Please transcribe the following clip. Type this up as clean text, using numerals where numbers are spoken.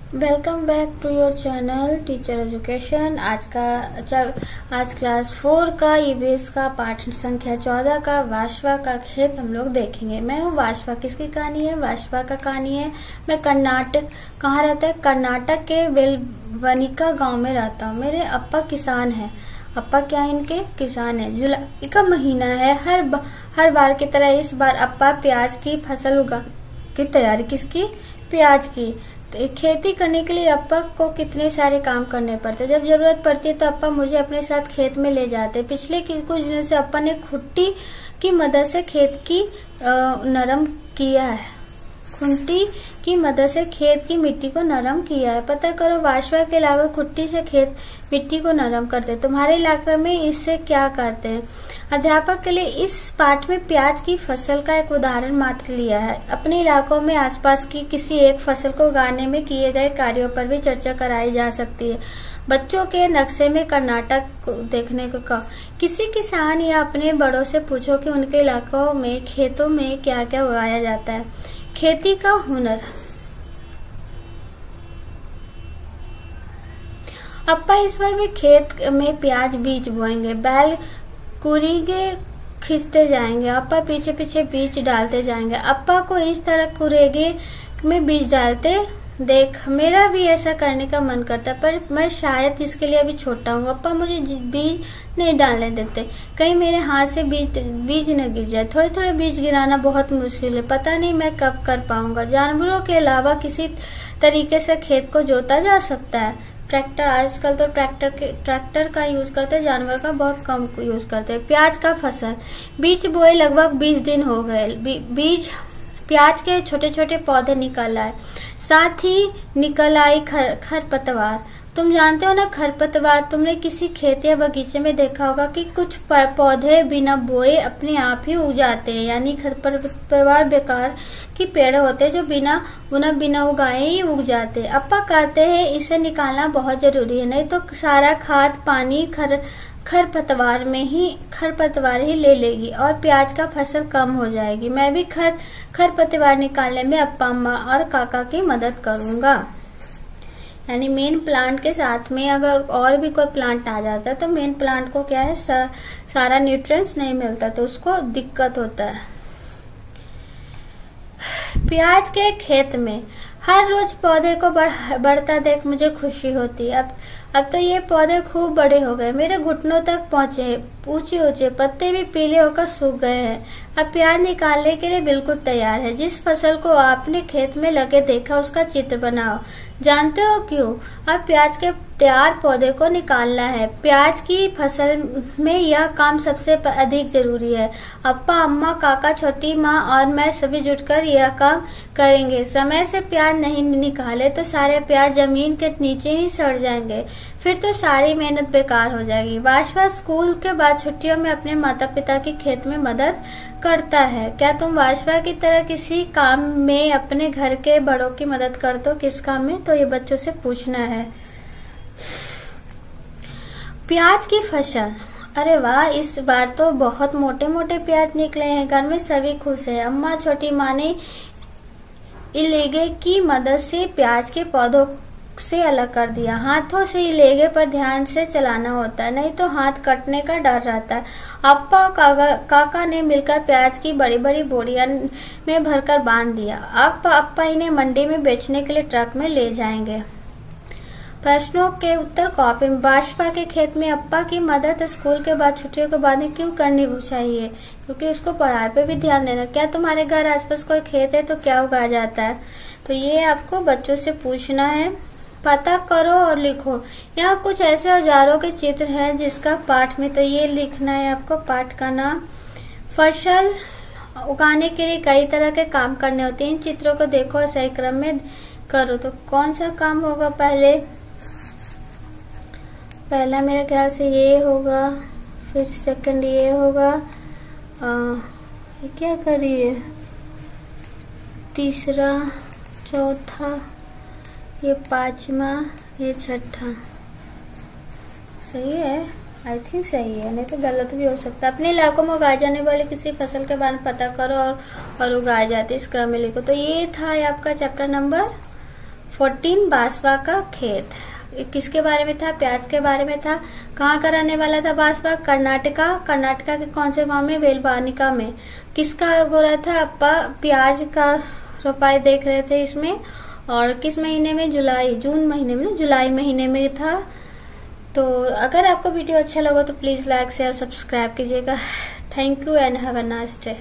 Welcome back to your channel teacher education. आज class 4 का EVS का पाठ संख्या 14 का वाशवा का खेत हम लोग देखेंगे। मैं हूँ वाशवा। किसकी कहानी है? वाशवा का कहानी है। मैं कर्नाटक, कहाँ रहता है? कर्नाटक के वेलवनिका गांव में रहता हूँ। मेरे अप्पा किसान हैं। अप्पा क्या इनके किसान है। जुलाई का महीना है। हर बार की तरह इस बार अप्पा प्याज की फसल उगा की तैयारी, किसकी? प्याज की। तो खेती करने के लिए अप्पा को कितने सारे काम करने पड़ते। जब जरूरत पड़ती है तो अप्पा मुझे अपने साथ खेत में ले जाते। पिछले कुछ दिनों से अप्पा ने खुट्टी की मदद से खेत की नरम किया है। खुंटी की मदद से खेत की मिट्टी को नरम किया है। पता करो, वाशवा के अलावा खुट्टी से खेत मिट्टी को नरम करते। तुम्हारे इलाके में इससे क्या कहते हैं? अध्यापक के लिए इस पाठ में प्याज की फसल का एक उदाहरण मात्र लिया है। अपने इलाकों में आसपास की किसी एक फसल को उगाने में किए गए कार्यों पर भी चर्चा कराई जा सकती है। बच्चों के नक्शे में कर्नाटक को देखने को कहा। किसी किसान या अपने बड़ों से पूछो कि उनके इलाकों में खेतों में क्या क्या उगाया जाता है। खेती का हुनर। अप्पा इस बार भी खेत में प्याज बीज बोएंगे। बैल कुरीगे खींचते जाएंगे। अप्पा पीछे पीछे बीज डालते जाएंगे। अप्पा को इस तरह कुरेगे में बीज डालते देख मेरा भी ऐसा करने का मन करता है, पर मैं शायद इसके लिए अभी छोटा हूँ। अप्पा मुझे बीज नहीं डालने देते, कहीं मेरे हाथ से बीज न गिर जाए। थोड़े थोड़े बीज गिराना बहुत मुश्किल है, पता नहीं मैं कब कर पाऊंगा। जानवरों के अलावा किसी तरीके से खेत को जोता जा सकता है। ट्रैक्टर, आजकल तो ट्रैक्टर का यूज करते हैं, जानवर का बहुत कम यूज करते हैं। प्याज का फसल। बीज बोए लगभग 20 दिन हो गए। प्याज के छोटे छोटे पौधे निकल आए, साथ ही निकल आई खरपतवार। तुम जानते हो ना खरपतवार? तुमने किसी खेत या बगीचे में देखा होगा कि कुछ पौधे बिना बोए अपने आप ही उग जाते हैं, यानी खरपतवार बेकार की पेड़ होते हैं जो बिना उगाए ही उग जाते हैं। अप्पा कहते हैं इसे निकालना बहुत जरूरी है, नहीं तो सारा खाद पानी खरपतवार ही ले लेगी और प्याज का फसल कम हो जाएगी। मैं भी खरपतवार निकालने में अप्पा, अम्मा और काका की मदद करूंगा। यानी मेन प्लांट के साथ में अगर और भी कोई प्लांट आ जाता है तो मेन प्लांट को क्या है, सारा न्यूट्रिएंट्स नहीं मिलता तो उसको दिक्कत होता है। प्याज के खेत में हर रोज पौधे को बढ़ता देख मुझे खुशी होती है। अब तो ये पौधे खूब बड़े हो गए, मेरे घुटनों तक पहुंचे। ऊंचे ऊंचे पत्ते भी पीले होकर सूख गए हैं। अब प्याज निकालने के लिए बिल्कुल तैयार है। जिस फसल को आपने खेत में लगे देखा उसका चित्र बनाओ। जानते हो क्यों? अब प्याज के तैयार पौधे को निकालना है। प्याज की फसल में यह काम सबसे अधिक जरूरी है। अप्पा, अम्मा, काका, छोटी माँ और मैं सभी जुटकर यह काम करेंगे। समय से प्याज नहीं निकाले तो सारे प्याज जमीन के नीचे ही सड़ जाएंगे, फिर तो सारी मेहनत बेकार हो जाएगी। वाशवा स्कूल के बाद छुट्टियों में अपने माता पिता की खेत में मदद करता है। क्या तुम वाशवा की तरह किसी काम में अपने घर के बड़ों की मदद करते हो? किस काम में? तो ये बच्चों से पूछना है। प्याज की फसल। अरे वाह, इस बार तो बहुत मोटे मोटे प्याज निकले हैं। घर में सभी खुश है। अम्मा, छोटी माँ ने इलेगे की मदद से प्याज के पौधों से अलग कर दिया। हाथों से इलेगे पर ध्यान से चलाना होता है, नहीं तो हाथ कटने का डर रहता है। अप्पा और काका ने मिलकर प्याज की बड़ी बड़ी बोरियां में भरकर बांध दिया। अब अप्पा इन्हें मंडी में बेचने के लिए ट्रक में ले जाएंगे। प्रश्नों के उत्तर कॉपी में। वाशवा के खेत में अप्पा की मदद स्कूल के बाद छुट्टियों के बाद में क्यों करनी चाहिए? क्योंकि उसको पढ़ाई पे भी ध्यान देना। क्या तुम्हारे घर आसपास कोई खेत है तो क्या उगाया जाता है? तो ये आपको बच्चों से पूछना है। पता करो और लिखो। यहाँ कुछ ऐसे औजारों के चित्र हैं जिसका पाठ में, तो ये लिखना है आपको। पाठ का नाम। फसल उगाने के लिए कई तरह के काम करने होते हैं। इन चित्रों को देखो और सही क्रम में करो। तो कौन सा काम होगा? पहला मेरे ख्याल से ये होगा, फिर सेकंड ये होगा। ये क्या करिए? तीसरा, चौथा, ये पांचवा, ये छठा। सही है? आई थिंक सही है, नहीं तो गलत भी हो सकता है। अपने इलाकों में उगाए जाने वाले किसी फसल के बारे में पता करो और उगाए जाते इस क्रम में लिखो। तो ये था आपका चैप्टर नंबर 14 बासवा का खेत। किसके बारे में था? प्याज के बारे में था। कहाँ का रहने वाला था बासवा? कर्नाटका। कर्नाटका के कौन से गांव में? बेलवानिका में। किसका हो रहा था? प्याज का रोपाई देख रहे थे इसमें। और किस महीने में? जून महीने में, जुलाई महीने में था। तो अगर आपको वीडियो अच्छा लगा तो प्लीज लाइक शेयर सब्सक्राइब कीजिएगा। Thank you and have a nice day.